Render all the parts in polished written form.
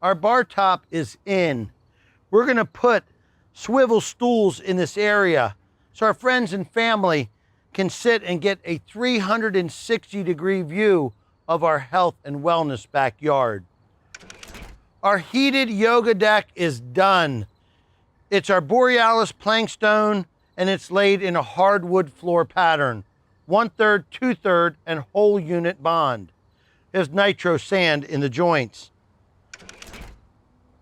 Our bar top is in. We're gonna put swivel stools in this area so our friends and family can sit and get a 360-degree view of our health and wellness backyard. Our heated yoga deck is done. It's our Borealis plank stone, and it's laid in a hardwood floor pattern, 1/3, 2/3, and whole unit bond. There's Nitro Sand in the joints.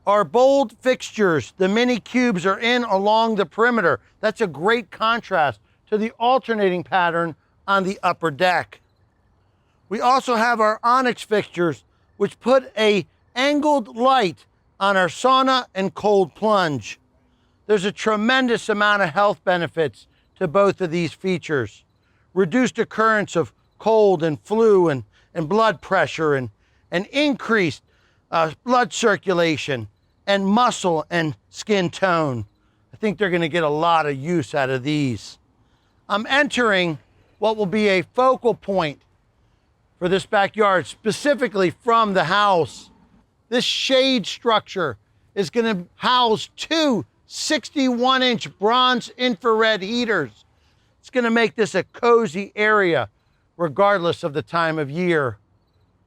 Our bold fixtures, the mini cubes, are in along the perimeter. That's a great contrast to the alternating pattern on the upper deck. We also have our Onyx fixtures, which put a angled light on our sauna and cold plunge. There's a tremendous amount of health benefits to both of these features. Reduced occurrence of cold and flu and blood pressure and increased blood circulation and muscle and skin tone. I think they're gonna get a lot of use out of these. I'm entering what will be a focal point for this backyard, specifically from the house. This shade structure is gonna house two 61-inch bronze infrared heaters. It's gonna make this a cozy area regardless of the time of year.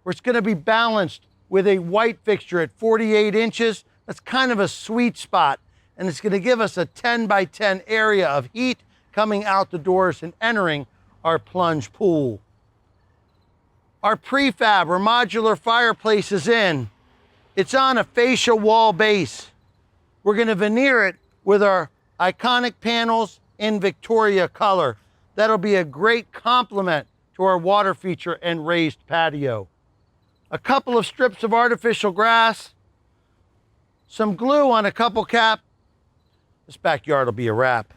It's gonna be balanced with a white fixture at 48 inches. That's kind of a sweet spot, and it's gonna give us a 10 by 10 area of heat coming out the doors and entering our plunge pool. Our prefab or modular fireplace is in. It's on a fascia wall base. We're gonna veneer it with our iconic panels in Victoria color. That'll be a great complement to our water feature and raised patio. A couple of strips of artificial grass, some glue on a couple cap. This backyard will be a wrap.